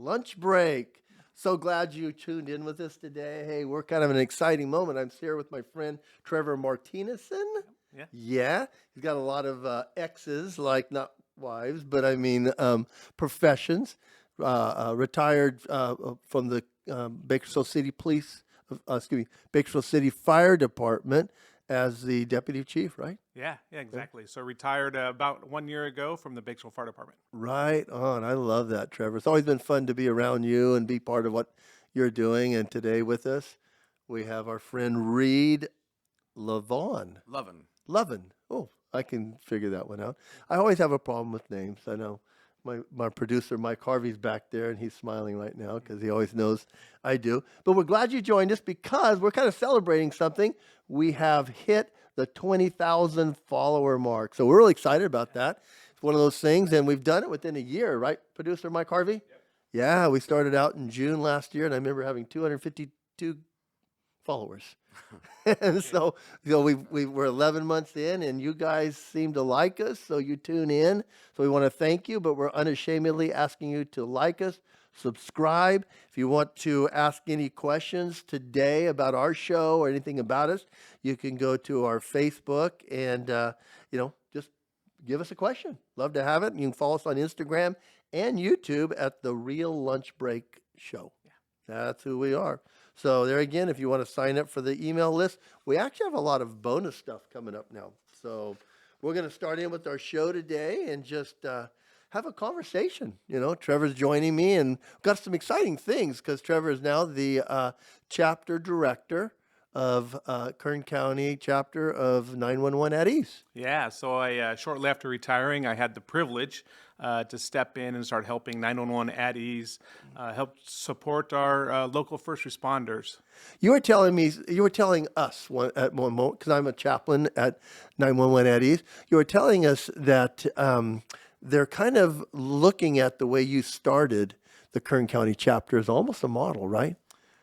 lunch break. So glad you tuned in with us today. Hey, we're kind of an exciting moment. I'm here with my friend Trever Martinusen. Yeah. Yeah, he's got a lot of exes, like not wives, but I mean professions. Retired from the Bakersfield City Police, Bakersfield City Fire Department as the deputy chief, right? Yeah, exactly. So retired about 1 year ago from the Bakersfield Fire Department. Right on. I love that, Trevor. It's always been fun to be around you and be part of what you're doing. And today with us, we have our friend Reed Lovan. Lovan. Oh, I can figure that one out. I always have a problem with names. I know my producer, Mike Harvey's back there, and he's smiling right now because he always knows I do. But we're glad you joined us because we're kind of celebrating something. We have hit the 20,000 follower mark. So we're really excited about that. It's one of those things, and we've done it within a year, right, producer Mike Harvey? Yep. Yeah, we started out in June last year, and I remember having 252 followers. And so we're 11 months in, and you guys seem to like us, so you tune in. So we want to thank you, but we're unashamedly asking you to like us, subscribe. If you want to ask any questions today about our show or anything about us, you can go to our Facebook and, just give us a question. Love to have it. You can follow us on Instagram and YouTube at The Real Lunch Break Show. Yeah. That's who we are. So there again, if you want to sign up for the email list, we actually have a lot of bonus stuff coming up now. So we're going to start in with our show today and just have a conversation. Trevor's joining me and got some exciting things because Trevor is now the chapter director of Kern County chapter of 911 at Ease. Yeah, so I shortly after retiring, I had the privilege to step in and start helping 911 at Ease, help support our local first responders. You were telling us at one moment, because I'm a chaplain at 911 at Ease, you were telling us that they're kind of looking at the way you started the Kern County chapter as almost a model, right?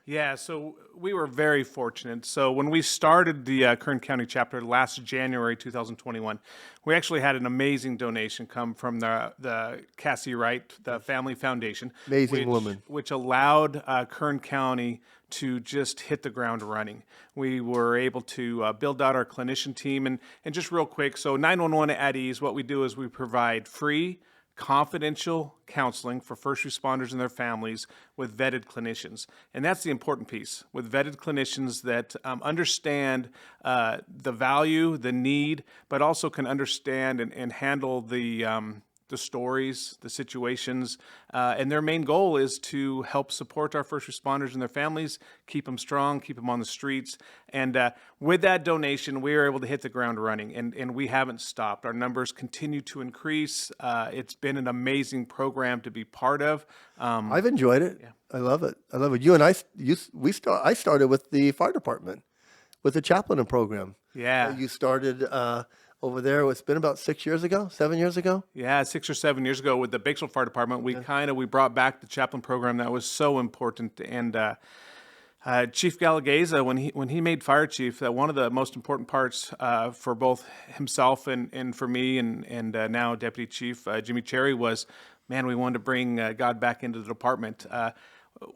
Yeah, so we were very fortunate. So when we started the Kern County chapter last January 2021, we actually had an amazing donation come from the Cassie Wright, the Family Foundation. Amazing woman. Which allowed Kern County to just hit the ground running. We were able to build out our clinician team. And just real quick, so 911 at Ease, what we do is we provide free, confidential counseling for first responders and their families with vetted clinicians. And that's the important piece, with vetted clinicians that understand the value, the need, but also can understand and handle the stories, the situations, and their main goal is to help support our first responders and their families, keep them strong, keep them on the streets. And with that donation, we were able to hit the ground running, and we haven't stopped. Our numbers continue to increase. It's been an amazing program to be part of. I've enjoyed it. Yeah. I love it. You and I started with the fire department, with the chaplain program. Yeah. You started over there. It's been about 7 years ago. Yeah, 6 or 7 years ago with the Bakersfield Fire Department, we brought back the chaplain program that was so important. And Chief Galageza, when he made fire chief, that one of the most important parts for both himself and for me and now Deputy Chief Jimmy Cherry was, man, we wanted to bring God back into the department.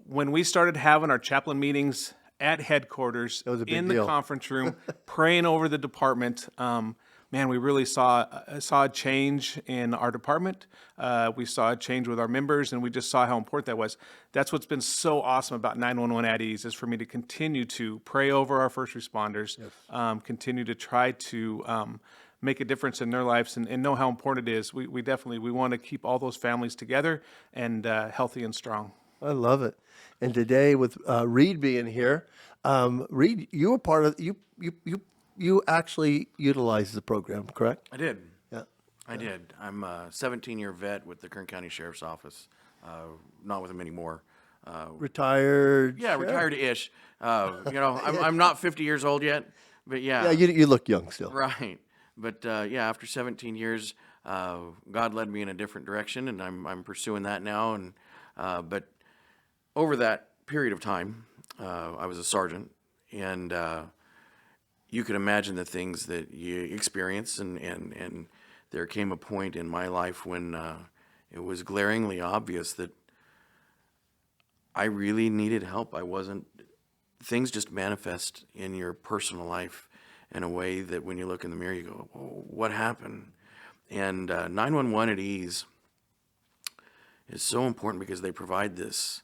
When we started having our chaplain meetings at headquarters in the conference room, praying over the department, man, we really saw a change in our department. We saw a change with our members, and we just saw how important that was. That's what's been so awesome about 911 at Ease, is for me to continue to pray over our first responders, continue to try to make a difference in their lives and know how important it is. We want to keep all those families together and healthy and strong. I love it. And today with Reed being here, Reed, you were part of you actually utilized the program, correct? I did. Yeah. I did. I'm a 17-year vet with the Kern County Sheriff's Office. Not with him anymore. Retired? Yeah, retired-ish. I'm not 50 years old yet, but yeah. Yeah, you look young still. Right. But after 17 years, God led me in a different direction, and I'm pursuing that now. And but over that period of time, I was a sergeant, and you could imagine the things that you experience, and there came a point in my life when it was glaringly obvious that I really needed help. Things just manifest in your personal life in a way that when you look in the mirror, you go, oh, what happened? And 911 at ease is so important because they provide this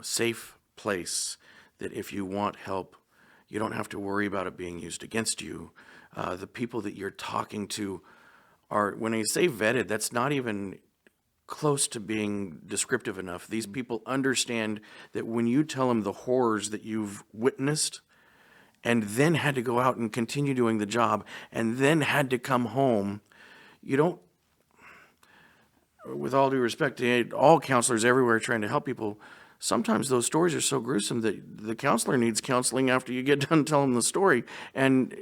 safe place that if you want help, you don't have to worry about it being used against you. The people that you're talking to are, when I say vetted, that's not even close to being descriptive enough. These people understand that when you tell them the horrors that you've witnessed and then had to go out and continue doing the job and then had to come home, you don't, with all due respect to all counselors everywhere trying to help people, sometimes those stories are so gruesome that the counselor needs counseling after you get done telling the story. And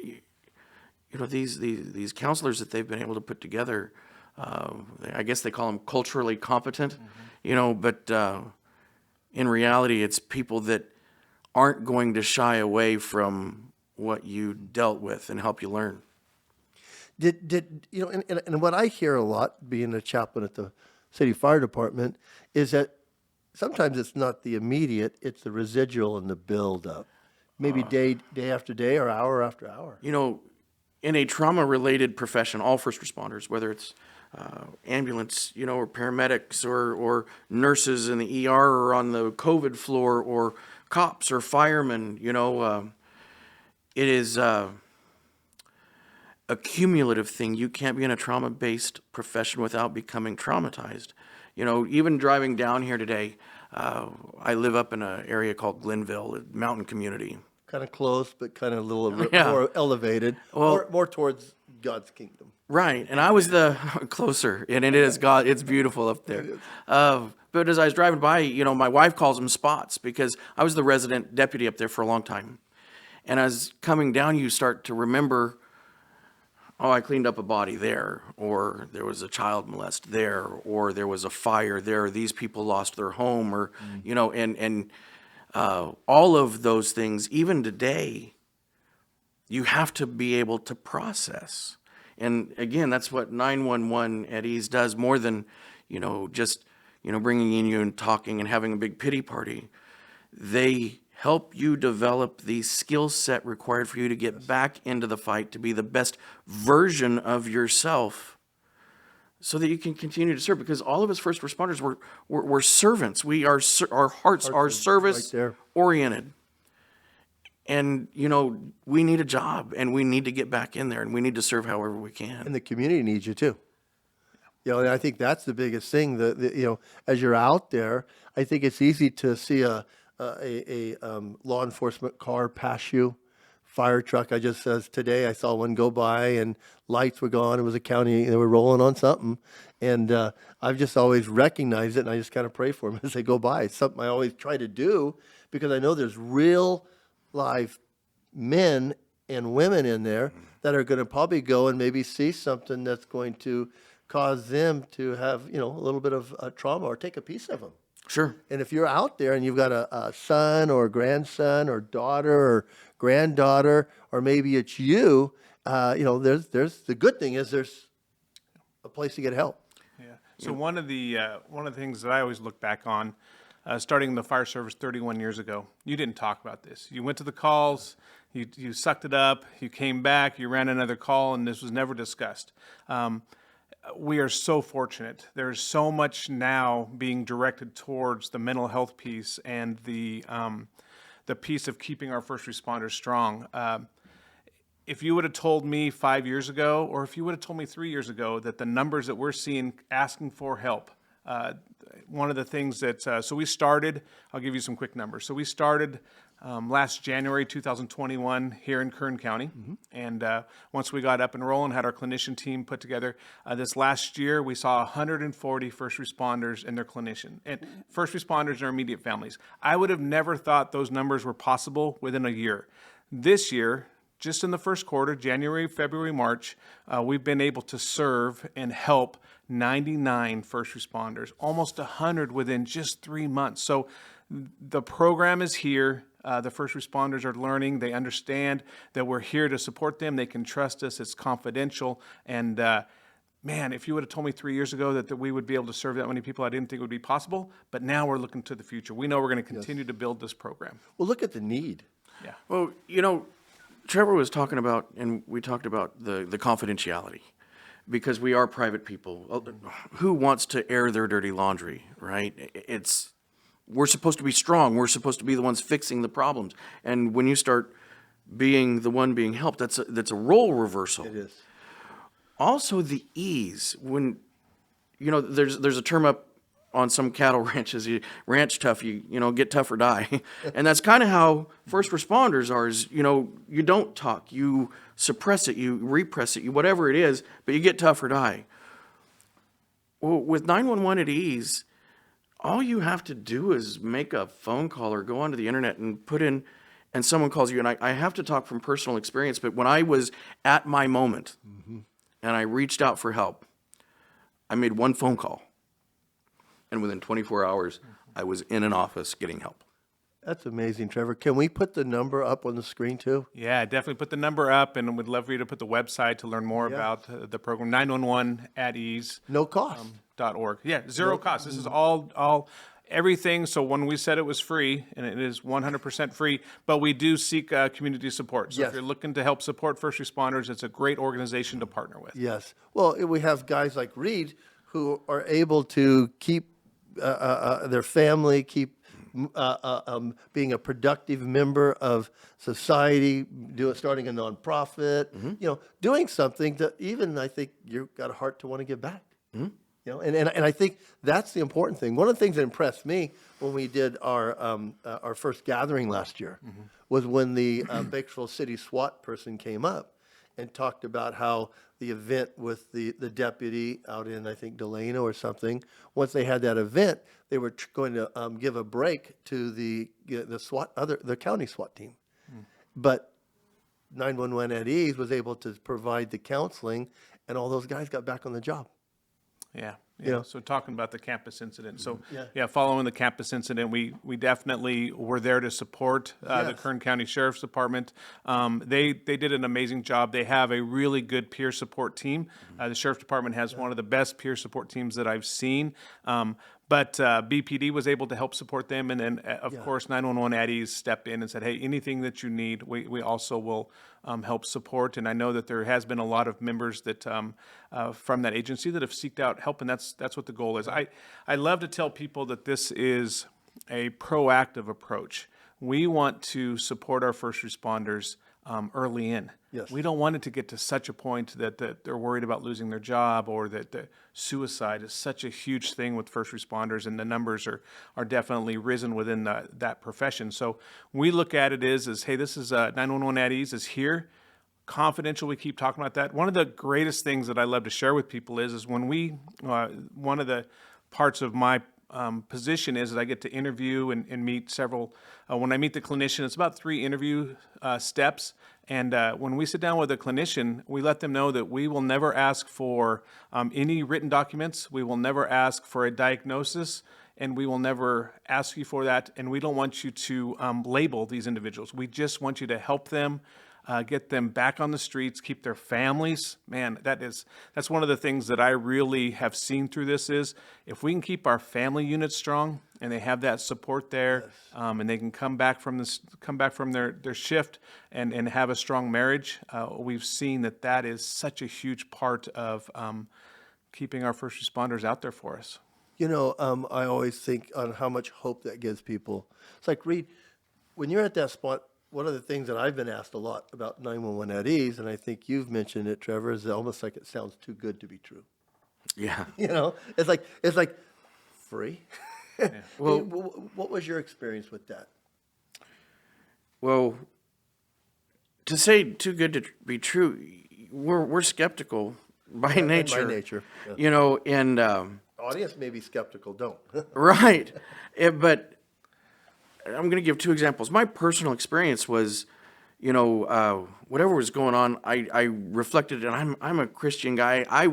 you know, these counselors that they've been able to put together, I guess they call them culturally competent, you know, but in reality, it's people that aren't going to shy away from what you dealt with and help you learn. Did you know? And what I hear a lot, being a chaplain at the city fire department, is that sometimes it's not the immediate; it's the residual and the build up, maybe day after day or hour after hour. You know, in a trauma-related profession, all first responders, whether it's ambulance, you know, or paramedics or nurses in the ER or on the COVID floor or cops or firemen, you know, it is a cumulative thing. You can't be in a trauma-based profession without becoming traumatized. You know, even driving down here today, I live up in an area called Glenville, a mountain community. Kind of close, but kind of a little Yeah. more elevated, more towards God's kingdom. Right, and I was the closer, and it is God. It's beautiful up there. But as I was driving by, you know, my wife calls them spots because I was the resident deputy up there for a long time. And as coming down, you start to remember, oh, I cleaned up a body there, or there was a child molest there, or there was a fire there, or these people lost their home, or you know, and all of those things, even today, you have to be able to process. And again, that's what 911 at ease does, more than, you know, just, you know, bringing in you and talking and having a big pity party. They help you develop the skill set required for you to get back into the fight, to be the best version of yourself so that you can continue to serve. Because all of us first responders were servants. Our hearts are service oriented. And, you know, we need a job and we need to get back in there and we need to serve however we can. And the community needs you too. You know, and I think that's the biggest thing. You know, as you're out there, I think it's easy to see a law enforcement car pass you, fire truck. Today I saw one go by and lights were gone. It was a county. They were rolling on something, and I've just always recognized it, and I just kind of pray for them as they go by. It's something I always try to do because I know there's real live men and women in there that are going to probably go and maybe see something that's going to cause them to have, you know, a little bit of trauma or take a piece of them. Sure. And if you're out there and you've got a son or grandson or daughter or granddaughter, or maybe it's you, you know, there's the good thing is there's a place to get help. Yeah. So one of the things that I always look back on, starting in the fire service 31 years ago, you didn't talk about this. You went to the calls, you sucked it up, you came back, you ran another call, and this was never discussed. We are so fortunate. There's so much now being directed towards the mental health piece and the piece of keeping our first responders strong. If you would have told me 5 years ago, or if you would have told me 3 years ago, that the numbers that we're seeing asking for help, one of the things that, so we started, I'll give you some quick numbers. So we started last January 2021 here in Kern County. And once we got up and rolling, had our clinician team put together, this last year we saw 140 first responders and their clinician, and first responders and their immediate families. I would have never thought those numbers were possible within a year. This year, just in the first quarter, January, February, March, we've been able to serve and help 99 first responders, almost 100 within just 3 months. So the program is here. The first responders are learning. They understand that we're here to support them. They can trust us. It's confidential. And man, if you would have told me 3 years ago that we would be able to serve that many people, I didn't think it would be possible. But now we're looking to the future. We know we're going to continue to build this program. Well, look at the need. Yeah. Well, Trevor was talking about, and we talked about the confidentiality, because we are private people. Who wants to air their dirty laundry, right? We're supposed to be strong. We're supposed to be the ones fixing the problems. And when you start being the one being helped, that's a role reversal. It is. Also, the ease. When there's a term up on some cattle ranches, you ranch tough, you get tough or die. And that's kind of how first responders are, is, you don't talk, you suppress it, you repress it, whatever it is, but you get tough or die. Well, with 911 at ease, all you have to do is make a phone call or go onto the internet and put in, and someone calls you. And I have to talk from personal experience, but when I was at my moment and I reached out for help, I made one phone call. And within 24 hours, I was in an office getting help. That's amazing, Trevor. Can we put the number up on the screen too? Yeah, definitely put the number up, and we'd love for you to put the website to learn more about the program, 911 at ease. No cost. .org. Yeah, zero cost. This is all everything. So when we said it was free, and it is 100% free, but we do seek community support. So if you're looking to help support first responders, it's a great organization to partner with. Yes. Well, we have guys like Reed who are able to keep their family, keep being a productive member of society, starting a nonprofit, doing something that even I think you've got a heart to want to give back. And I think that's the important thing. One of the things that impressed me when we did our first gathering last year was when the Bakersfield City SWAT person came up and talked about how the event with the deputy out in, I think, Delano or something, once they had that event, they were going to give a break to the county SWAT team. But 911 at ease was able to provide the counseling, and all those guys got back on the job. Yeah. So talking about the campus incident. So following the campus incident, we definitely were there to support the Kern County Sheriff's Department. They did an amazing job. They have a really good peer support team. The Sheriff's Department has one of the best peer support teams that I've seen. But BPD was able to help support them. And then, of course, 911 at ease stepped in and said, hey, anything that you need, we also will help support. And I know that there has been a lot of members that from that agency that have seeked out help, and that's what the goal is. I love to tell people that this is a proactive approach. We want to support our first responders early in. Yes. We don't want it to get to such a point that they're worried about losing their job, or that the suicide is such a huge thing with first responders, and the numbers are definitely risen within that profession. So we look at it as hey, this is 911 at ease is here. Confidential, we keep talking about that. One of the greatest things that I love to share with people is when one of the parts of my position is that I get to interview and meet several. When I meet the clinician, it's about 3 interview steps. And when we sit down with a clinician, we let them know that we will never ask for any written documents. We will never ask for a diagnosis, and we will never ask you for that. And we don't want you to label these individuals. We just want you to help them. Get them back on the streets, keep their families. Man, that's one of the things that I really have seen through this is if we can keep our family units strong and they have that support there, and they can come back from their shift and have a strong marriage. We've seen that is such a huge part of keeping our first responders out there for us. I always think on how much hope that gives people. It's like, Reed, when you're at that spot, one of the things that I've been asked a lot about 911 at ease, and I think you've mentioned it, Trevor, is almost like it sounds too good to be true. Yeah. It's like free. Yeah. Well, what was your experience with that? Well, to say too good to be true, we're skeptical by nature. By nature. Yeah. And audience may be skeptical, don't. Right. But I'm going to give 2 examples. My personal experience was, whatever was going on, I reflected, and I'm a Christian guy. I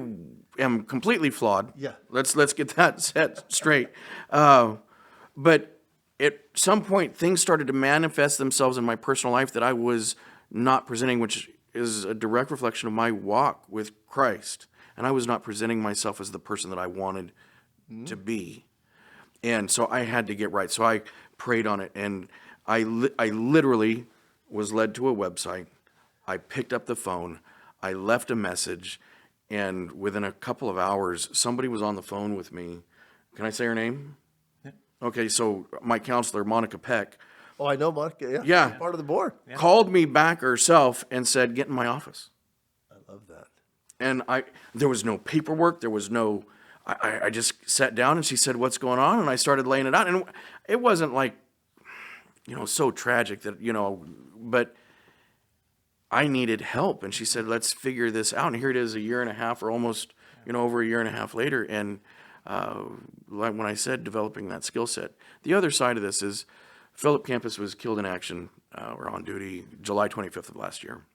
am completely flawed. Yeah. Let's get that set straight. But at some point, things started to manifest themselves in my personal life that I was not presenting, which is a direct reflection of my walk with Christ. and I was not presenting myself as the person that I wanted to be. And so I had to get right. So I prayed on it, and I literally was led to a website. I picked up the phone. I left a message, and within a couple of hours, somebody was on the phone with me. Can I say her name? Yeah. Okay, so my counselor, Monica Peck. Oh, I know Monica. Yeah. Yeah. She's part of the board. Yeah. Called me back herself and said, "Get in my office." I love that. And there was no paperwork. There was no, I just sat down and she said, "What's going on?" And I started laying it out. And it wasn't like, so tragic that, but I needed help. And she said, "Let's figure this out." And here it is, a year and a half or almost, over a year and a half later. And like when I said developing that skill set, the other side of this is Philip Campus was killed in action or on duty July 25th of last year.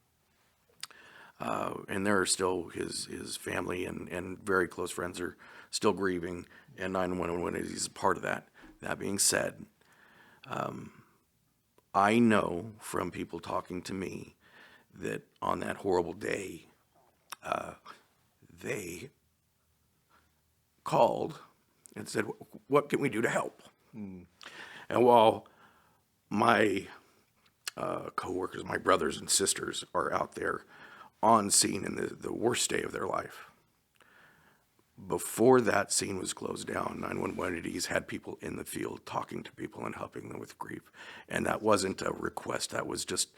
And there are still his family and very close friends are still grieving, and 911 is a part of that. That being said, I know from people talking to me that on that horrible day, they called and said, "What can we do to help?" And while my coworkers, my brothers and sisters are out there on scene in the worst day of their life, before that scene was closed down, 911 entities had people in the field talking to people and helping them with grief. And that wasn't a request. That was just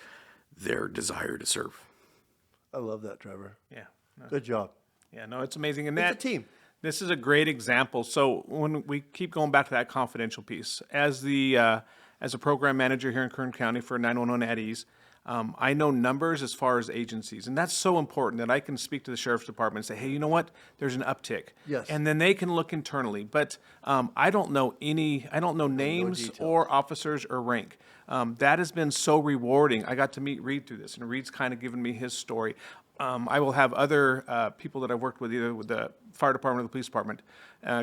their desire to serve. I love that, Trevor. Yeah. No. Good job. Yeah, no, it's amazing. And It's a team. This is a great example. So when we keep going back to that confidential piece, as a program manager here in Kern County for 911 at Ease, I know numbers as far as agencies, and that's so important that I can speak to the Sheriff's Department and say, "Hey, you know what? There's an uptick." Yes. And then they can look internally. But I don't know names or officers or rank. That has been so rewarding. I got to meet Reed through this, and Reed's kind of given me his story. I will have other people that I've worked with, either with the fire department or the police department,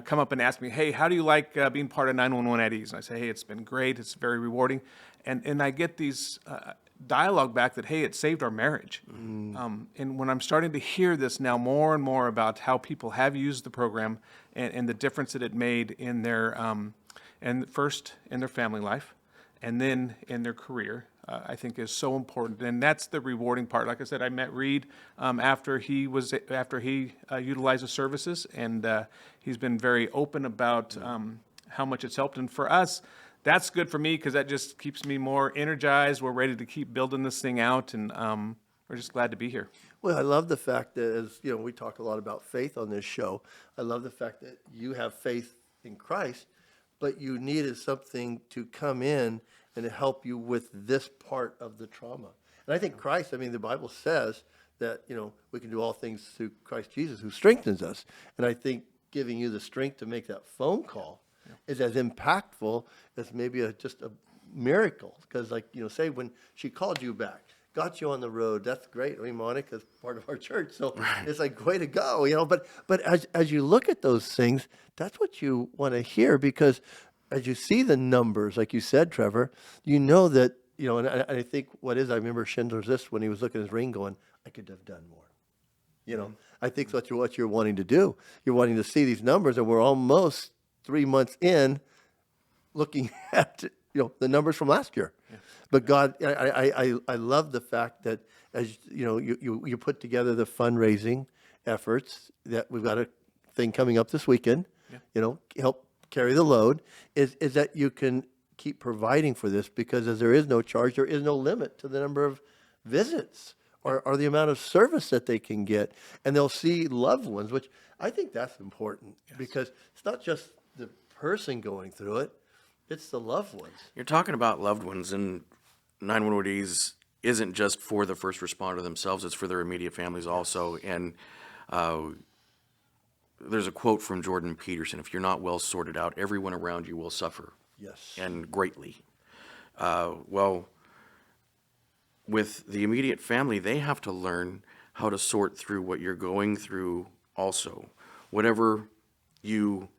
come up and ask me, "Hey, how do you like being part of 911 at Ease?" And I say, "Hey, it's been great. It's very rewarding." And I get these dialogue back that, "Hey, it saved our marriage." And when I'm starting to hear this now more and more about how people have used the program and the difference that it made in their, and first in their family life, and then in their career, I think is so important. And that's the rewarding part. Like I said, I met Reed after he utilized the services, and he's been very open about how much it's helped. And for us, that's good for me because that just keeps me more energized. We're ready to keep building this thing out, and we're just glad to be here. Well, I love the fact that, as we talk a lot about faith on this show. I love the fact that you have faith in Christ, but you needed something to come in and to help you with this part of the trauma. And I think Christ, the Bible says that, we can do all things through Christ Jesus who strengthens us. And I think giving you the strength to make that phone call is as impactful as maybe just a miracle. Because say when she called you back, got you on the road, that's great. Monica's part of our church, so it's like, way to go, But as you look at those things, that's what you want to hear, because as you see the numbers, like you said, Trevor, that, and I think I remember Schindler's List when he was looking at his ring going, "I could have done more." I think that's what you're wanting to do. You're wanting to see these numbers, and we're almost 3 months in looking at, the numbers from last year. Yeah. But God, I love the fact that as you put together the fundraising efforts, that we've got a thing coming up this weekend, help carry the load, is that you can keep providing for this, because as there is no charge, there is no limit to the number of visits or the amount of service that they can get. And they'll see loved ones, which I think that's important, because it's not just the person going through it, it's the loved ones. You're talking about loved ones, and 911 isn't just for the first responder themselves, it's for their immediate families also. And there's a quote from Jordan Peterson: "If you're not well sorted out, everyone around you will suffer." Yes. And greatly. Well, with the immediate family, they have to learn how to sort through what you're going through also. Whatever you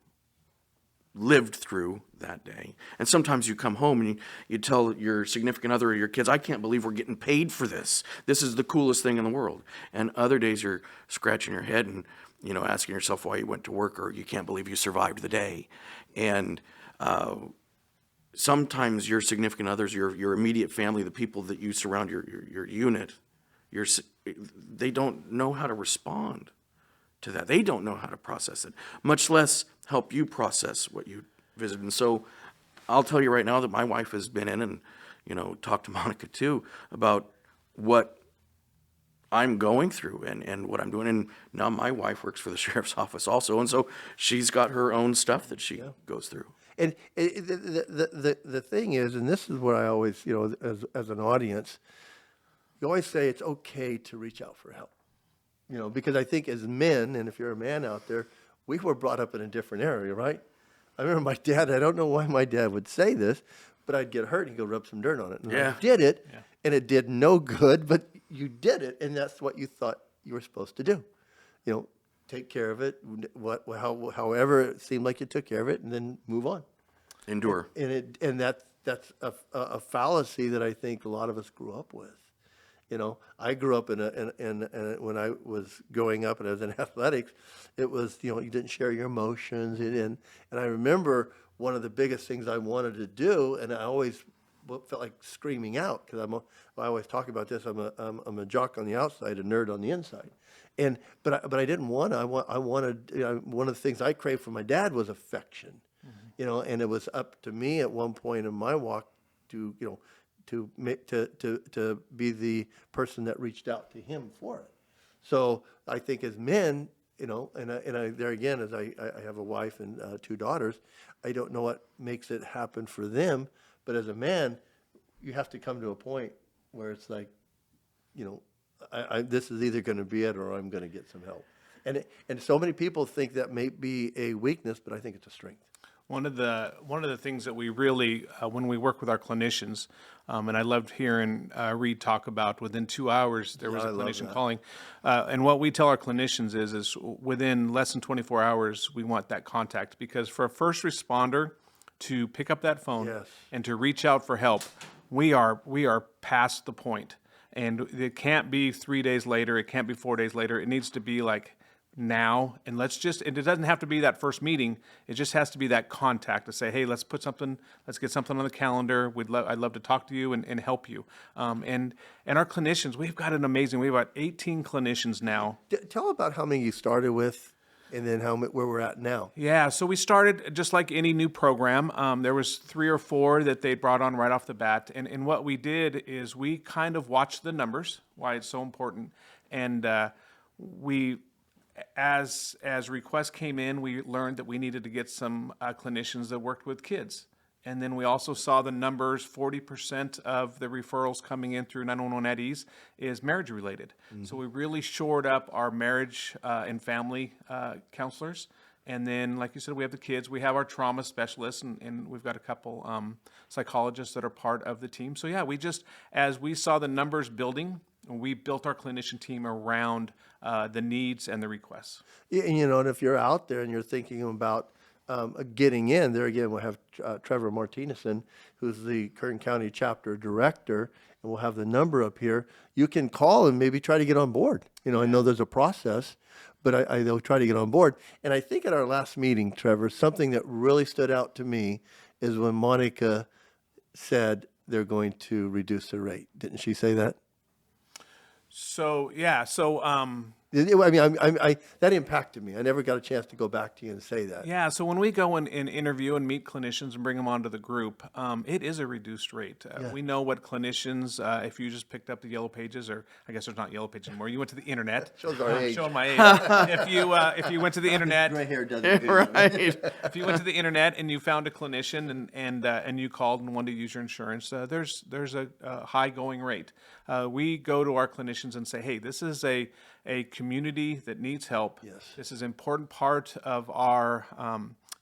lived through that day. And sometimes you come home and you tell your significant other or your kids, "I can't believe we're getting paid for this. This is the coolest thing in the world." And other days you're scratching your head and asking yourself why you went to work, or you can't believe you survived the day. And sometimes your significant others, your immediate family, the people that you surround your unit, they don't know how to respond to that. They don't know how to process it, much less help you process what you visited. And so I'll tell you right now that my wife has been in and, talked to Monica too about what I'm going through and what I'm doing. And now my wife works for the sheriff's office also. And so she's got her own stuff that she goes through. And the thing is, and this is what I always, as an audience, you always say it's okay to reach out for help. Because I think as men, and if you're a man out there, we were brought up in a different area, right? I remember my dad, I don't know why my dad would say this, but I'd get hurt and he'd go rub some dirt on it. And I did it, and it did no good, but you did it, and that's what you thought you were supposed to do. Take care of it, however it seemed like you took care of it, and then move on. Endure. And that's a fallacy that I think a lot of us grew up with. I grew up in when I was growing up and I was in athletics, it was, you didn't share your emotions. And I remember one of the biggest things I wanted to do, and I always felt like screaming out, because I always talk about this. I'm a jock on the outside, a nerd on the inside. But I didn't want to. I wanted, one of the things I craved from my dad was affection, and it was up to me at one point in my walk to be the person that reached out to him for it. So I think as men, and I there again, as I have a wife and 2 daughters, I don't know what makes it happen for them, but as a man, you have to come to a point where it's like, this is either going to be it or I'm going to get some help. And so many people think that may be a weakness, but I think it's a strength. One of the things that we really, when we work with our clinicians, and I loved hearing Reed talk about within 2 hours there was a clinician calling, and what we tell our clinicians is within less than 24 hours we want that contact, because for a first responder to pick up that phone and to reach out for help, we are past the point, and it can't be 3 days later, it can't be 4 days later, it needs to be like now, and and it doesn't have to be that first meeting. It just has to be that contact to say, hey, let's get something on the calendar. I'd love to talk to you and help you. And our clinicians, we have about 18 clinicians now. Tell about how many you started with, and then where we're at now. Yeah, so we started just like any new program. There was 3 or 4 that they brought on right off the bat. And what we did is we kind of watched the numbers, why it's so important. And as requests came in, we learned that we needed to get some clinicians that worked with kids. And then we also saw the numbers, 40% of the referrals coming in through 911 at Ease is marriage related. Mm-hmm. So we really shored up our marriage and family counselors. And then, like you said, we have the kids. We have our trauma specialists, and we've got a couple psychologists that are part of the team. So yeah, as we saw the numbers building, we built our clinician team around the needs and the requests. Yeah, and if you're out there and you're thinking about getting in, there again, we'll have Trever Martinusen, who's the Kern County Chapter Director, and we'll have the number up here. You can call and maybe try to get on board. I know there's a process, but they'll try to get on board. And I think at our last meeting, Trever, something that really stood out to me is when Monica said they're going to reduce the rate. Didn't she say that? So, yeah. That impacted me. I never got a chance to go back to you and say that. Yeah, so when we go and interview and meet clinicians and bring them onto the group, it is a reduced rate. We know what clinicians, if you just picked up the yellow pages, or I guess there's not yellow pages anymore, you went to the internet. Shows our age. Showing my age. If you went to the internet. Gray hair doesn't do right. If you went to the internet and you found a clinician and you called and wanted to use your insurance, there's a high going rate. We go to our clinicians and say, hey, this is a community that needs help. Yes. This is an important part of our,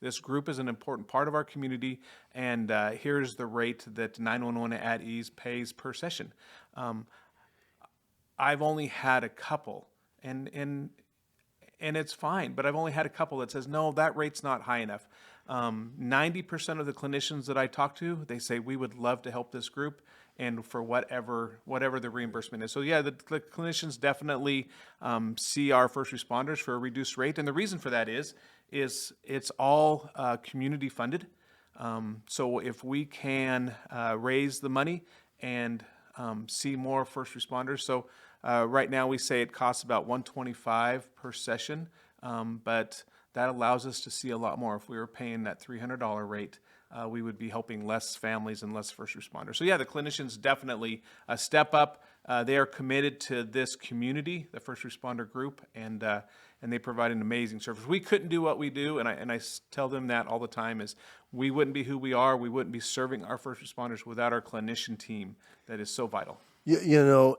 this group is an important part of our community, and here's the rate that 911 at Ease pays per session. I've only had a couple, and it's fine, but I've only had a couple that says, no, that rate's not high enough. 90% of the clinicians that I talk to, they say we would love to help this group, and for whatever the reimbursement is. So yeah, the clinicians definitely see our first responders for a reduced rate, and the reason for that is it's all community funded. So if we can raise the money and see more first responders, so right now we say it costs about $125 per session, but that allows us to see a lot more. If we were paying that $300 rate, we would be helping less families and less first responders. So yeah, the clinicians definitely step up. They are committed to this community, the first responder group, and they provide an amazing service. We couldn't do what we do, and I tell them that all the time, is we wouldn't be who we are, we wouldn't be serving our first responders without our clinician team that is so vital. You know,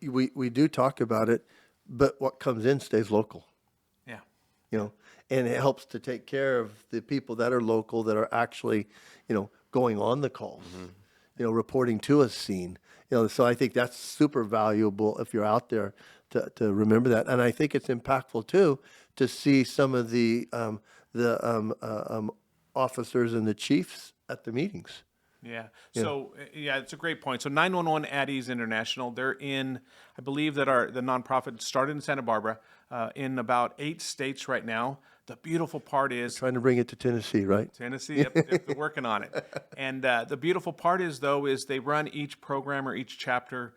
we do talk about it, but what comes in stays local. Yeah. You know, and it helps to take care of the people that are local, that are actually, going on the calls, reporting to a scene. So I think that's super valuable if you're out there to remember that. And I think it's impactful too to see some of the officers and the chiefs at the meetings. Yeah. So yeah, it's a great point. So 911 at Ease International, they're in, I believe that the nonprofit started in Santa Barbara, in about 8 states right now. The beautiful part is trying to bring it to Tennessee, right? Tennessee, yep, they're working on it. And the beautiful part is they run each program or each chapter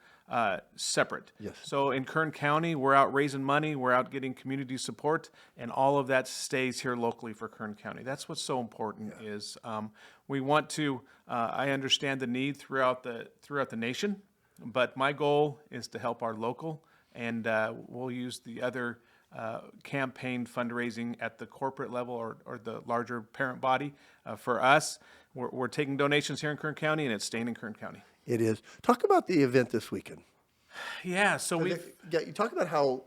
separate. Yes. So in Kern County, we're out raising money, we're out getting community support, and all of that stays here locally for Kern County. That's what's so important. Is we want to. I understand the need throughout the nation, but my goal is to help our local, and we'll use the other campaign fundraising at the corporate level or the larger parent body. For us, we're taking donations here in Kern County, and it's staying in Kern County. It is. Talk about the event this weekend. Yeah, so you talk about how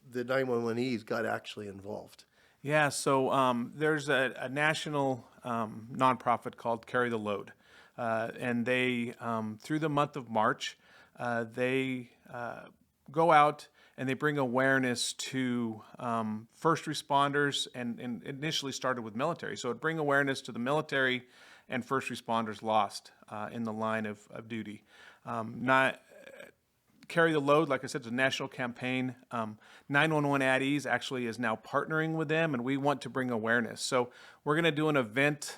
the 911Es got actually involved. Yeah, so there's a national nonprofit called Carry the Load, and they through the month of March, they go out and they bring awareness to first responders, and initially started with military. So it bring awareness to the military and first responders lost in the line of duty. Not Carry the Load, like I said, is a national campaign. 911 at Ease actually is now partnering with them, and we want to bring awareness. So we're going to do an event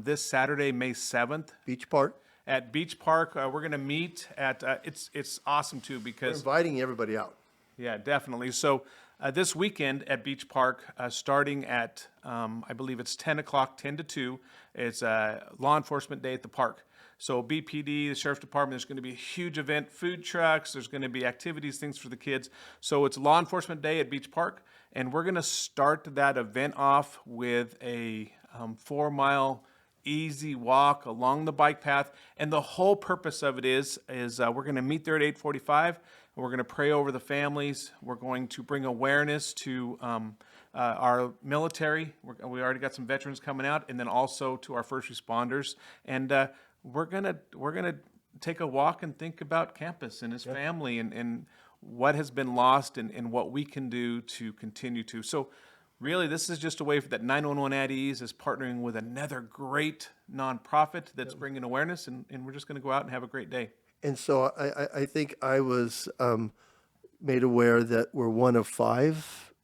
this Saturday, May 7th. Beach Park. At Beach Park. We're going to meet at, it's awesome too, because we're inviting everybody out. Yeah, definitely. So this weekend at Beach Park, starting at, I believe it's 10 o'clock, 10 to 2, it's Law Enforcement Day at the park. So BPD, the Sheriff's Department, there's going to be a huge event, food trucks, there's going to be activities, things for the kids. So it's Law Enforcement Day at Beach Park, and we're going to start that event off with a 4-mile easy walk along the bike path. And the whole purpose of it is we're going to meet there at 8:45. We're going to pray over the families. We're going to bring awareness to our military. We already got some veterans coming out, and then also to our first responders. And we're gonna take a walk and think about campus and his family and what has been lost and what we can do to continue to. So really, this is just a way that 911 at Ease is partnering with another great nonprofit that's bringing awareness, and we're just going to go out and have a great day. And so I think I was made aware that we're one of 5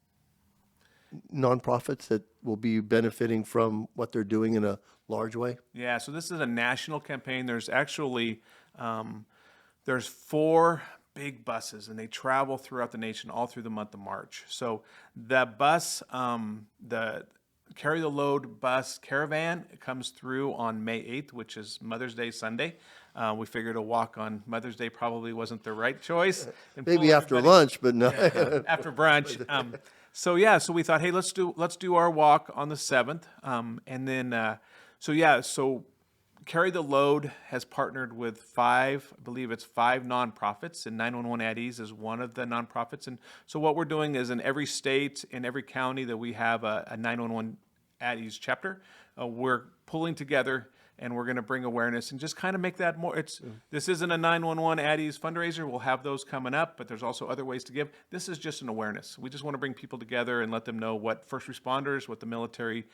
nonprofits that will be benefiting from what they're doing in a large way. Yeah, so this is a national campaign. There's actually there's 4 big buses, and they travel throughout the nation all through the month of March. So the bus, the Carry the Load bus caravan comes through on May 8th, which is Mother's Day Sunday. We figured a walk on Mother's Day probably wasn't the right choice. Maybe after lunch, but no. After brunch. So we thought, hey, let's do our walk on the 7th. And then, so Carry the Load has partnered with 5, I believe it's 5 nonprofits, and 911 at Ease is one of the nonprofits. And so what we're doing is in every state, in every county that we have a 911 at Ease chapter, we're pulling together and we're going to bring awareness and just kind of make that more. This isn't a 911 Addie's fundraiser. We'll have those coming up, but there's also other ways to give. This is just an awareness. We just want to bring people together and let them know what first responders, what the military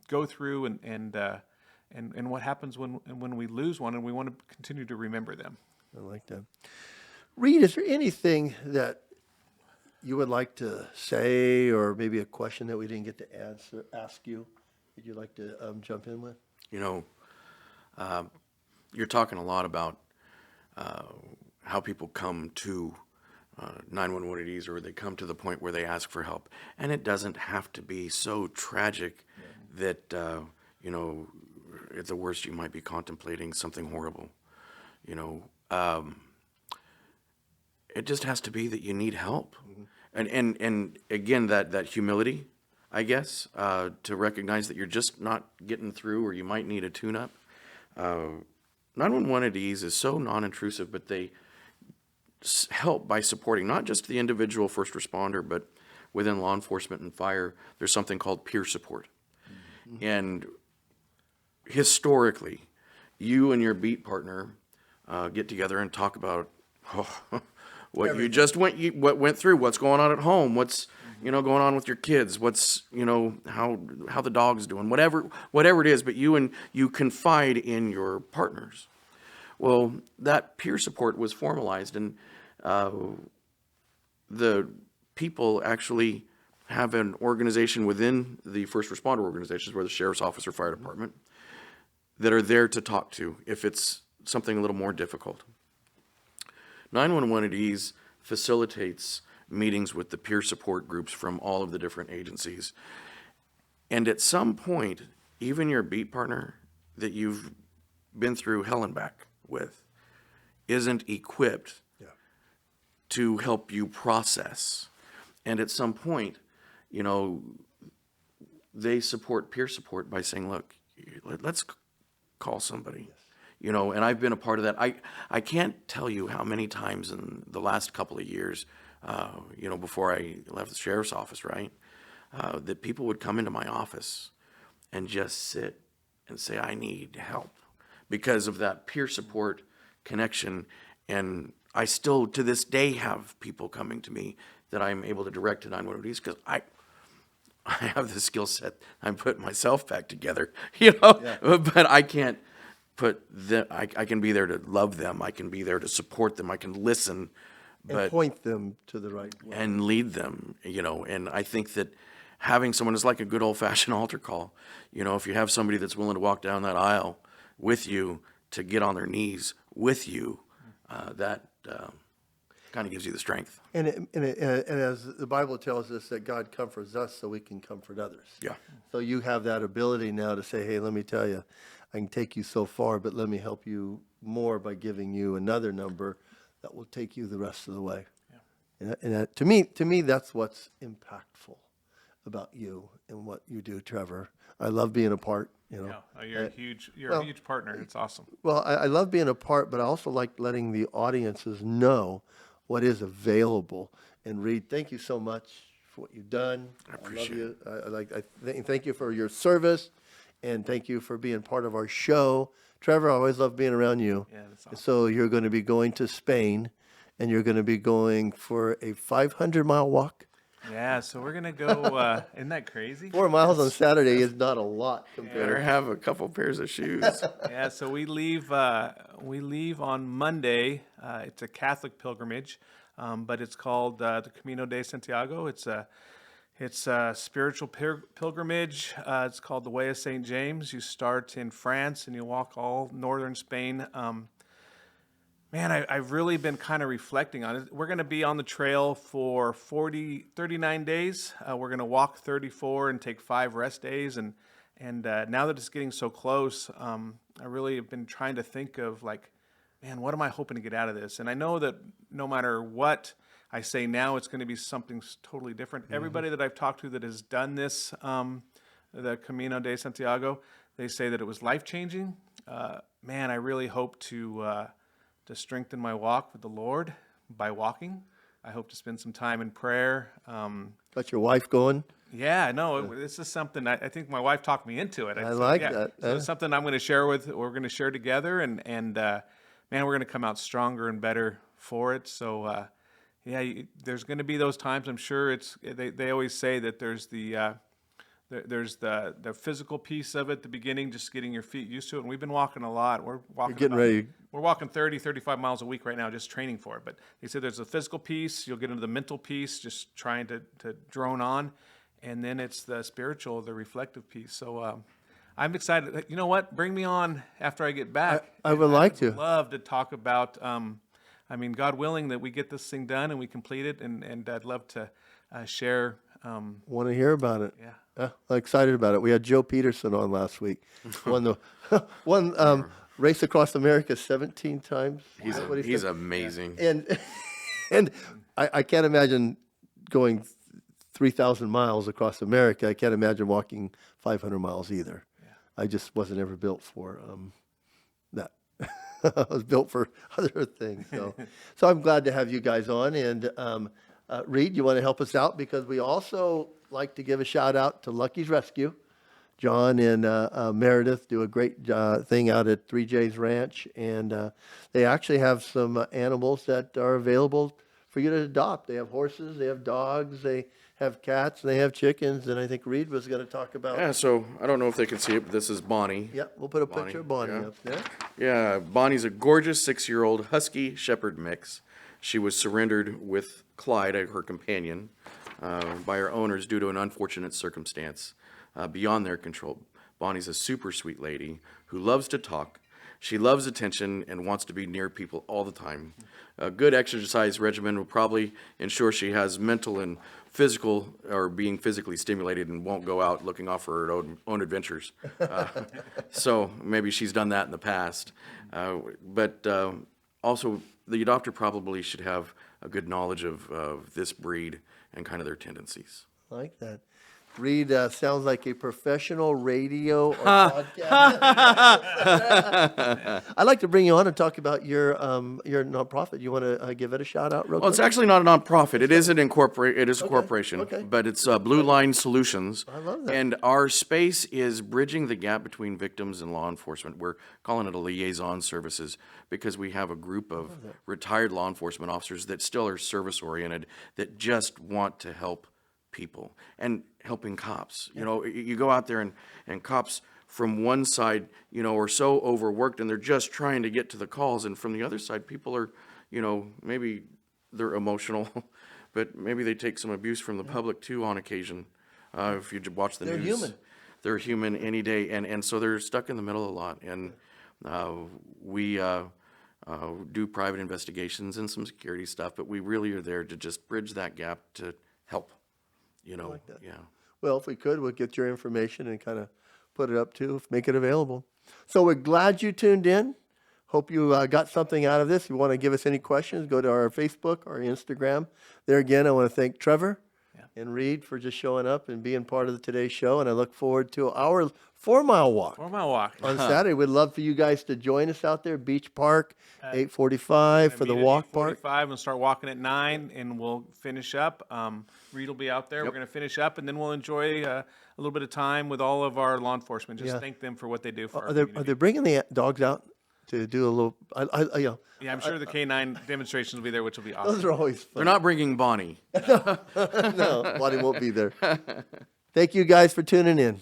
go through, and what happens when we lose one, and we want to continue to remember them. I like that. Reed, is there anything that you would like to say, or maybe a question that we didn't get to ask you that you'd like to jump in with? You're talking a lot about how people come to 911 at ease, or they come to the point where they ask for help. And it doesn't have to be so tragic that, at the worst you might be contemplating something horrible. It just has to be that you need help. And again, that humility, I guess, to recognize that you're just not getting through, or you might need a tune-up. 911 at ease is so non-intrusive, but they help by supporting not just the individual first responder, but within law enforcement and fire, there's something called peer support. And historically, you and your beat partner get together and talk about what Everything. you just went through, what's going on at home, what's going on with your kids, what's how the dog's doing, whatever it is, but you confide in your partners. Well, that peer support was formalized, and the people actually have an organization within the first responder organizations, where the sheriff's office or fire department, that are there to talk to if it's something a little more difficult. 911 at ease facilitates meetings with the peer support groups from all of the different agencies. And at some point, even your beat partner that you've been through hell and back with isn't equipped to help you process. And at some point, they support peer support by saying, look, let's call somebody. And I've been a part of that. I can't tell you how many times in the last couple of years, before I left the sheriff's office, right, that people would come into my office and just sit and say, I need help, because of that peer support connection. And I still, to this day, have people coming to me that I'm able to direct to 911 because I have the skill set. I'm putting myself back together, but I can't I can be there to love them. I can be there to support them. I can listen, And point them to the right way. and lead them, and I think that having someone is like a good old-fashioned altar call. If you have somebody that's willing to walk down that aisle with you, to get on their knees with you, that kind of gives you the strength. And as the Bible tells us that God comforts us so we can comfort others. Yeah. So you have that ability now to say, hey, let me tell you, I can take you so far, but let me help you more by giving you another number that will take you the rest of the way. Yeah. And that, to me, that's what's impactful about you and what you do, Trever. I love being a part. You're a huge partner. It's awesome. Well, I love being a part, but I also like letting the audiences know what is available. And Reed, thank you so much for what you've done. I appreciate it. Thank you for your service, and thank you for being part of our show. Trever, I always love being around you. Yeah, that's awesome. So you're going to be going to Spain, and you're going to be going for a 500-mile walk. Yeah, so we're going to go, isn't that crazy? 4 miles on Saturday is not a lot Better compared. have a couple pairs of shoes. Yeah, so we leave on Monday. It's a Catholic pilgrimage, but it's called the Camino De Santiago. It's a spiritual pilgrimage. It's called the Way of St. James. You start in France and you walk all northern Spain. I've really been kind of reflecting on it. We're going to be on the trail for 39 days. We're going to walk 34 and take 5 rest days. And now that it's getting so close, I really have been trying to think of what am I hoping to get out of this? And I know that no matter what I say now, it's going to be something totally different. Mm-hmm. Everybody that I've talked to that has done this, the Camino de Santiago, they say that it was life-changing. I really hope to strengthen my walk with the Lord by walking. I hope to spend some time in prayer, Got your wife going? Yeah, no, this is something I think my wife talked me into it. I like that. So it's something I'm going to share we're going to share together, and man, we're going to come out stronger and better for it. So, there's going to be those times. I'm sure they always say that there's the physical piece of it, the beginning, just getting your feet used to it. And we've been walking a lot. We're walking ready. We're walking 30, 35 miles a week right now, just training for it. But they said there's a physical piece. You'll get into the mental piece, just trying to drone on. And then it's the spiritual, the reflective piece. So I'm excited. You know what? Bring me on after I get back. I would like to. Love to talk about, God willing, that we get this thing done and we complete it. And I'd love to share. Want to hear about it? Yeah. I'm excited about it. We had Joe Peterson on last week. Won Race Across America 17 times. He's amazing. And I can't imagine going 3,000 miles across America. I can't imagine walking 500 miles either. Yeah. I just wasn't ever built for that. I was built for other things. So I'm glad to have you guys on. And Reed, you want to help us out? Because we also like to give a shout out to Lucky's Rescue. John and Meredith do a great thing out at 3J's Ranch. And they actually have some animals that are available for you to adopt. They have horses, they have dogs, they have cats, and they have chickens. And I think Reed was going to talk about. Yeah, so I don't know if they can see it, but this is Bonnie. Yep, we'll put a picture of Bonnie up there. Yeah, Bonnie's a gorgeous 6-year-old Husky Shepherd mix. She was surrendered with Clyde, her companion, by her owners due to an unfortunate circumstance beyond their control. Bonnie's a super sweet lady who loves to talk. She loves attention and wants to be near people all the time. A good exercise regimen will probably ensure she has mental and physical, or being physically stimulated, and won't go out looking off for her own adventures. So maybe she's done that in the past. But also, the adopter probably should have a good knowledge of this breed and kind of their tendencies. I like that. Reed sounds like a professional radio or podcast. I'd like to bring you on and talk about your nonprofit. You want to give it a shout out real quick? Well, it's actually not a nonprofit. It is a corporation, okay. But it's Blue Line Solutions. I love that. And our space is bridging the gap between victims and law enforcement. We're calling it a liaison services because we have a group of retired law enforcement officers that still are service oriented, that just want to help people and helping cops. You know, you go out there and cops from one side, are so overworked and they're just trying to get to the calls. And from the other side, people are, maybe they're emotional, but maybe they take some abuse from the public too on occasion. If you watch the news. They're human. They're human any day. And so they're stuck in the middle a lot. And we do private investigations and some security stuff, but we really are there to just bridge that gap to help. I like that. Yeah. Well, if we could, we'll get your information and kind of put it up too, make it available. So we're glad you tuned in. Hope you got something out of this. If you want to give us any questions, go to our Facebook or Instagram. There again, I want to thank Trever and Reed for just showing up and being part of today's show. And I look forward to our 4-mile walk. 4-mile walk. On Saturday. We'd love for you guys to join us out there. Beach Park, 8:45 for the walk part. 8:45 and start walking at 9, and we'll finish up. Reed will be out there. We're going to finish up, and then we'll enjoy a little bit of time with all of our law enforcement. Just thank them for what they do for our community. Are they bringing the dogs out to do a little? Yeah, I'm sure the K9 demonstrations will be there, which will be awesome. Those are always fun. They're not bringing Bonnie. No, Bonnie won't be there. Thank you guys for tuning in.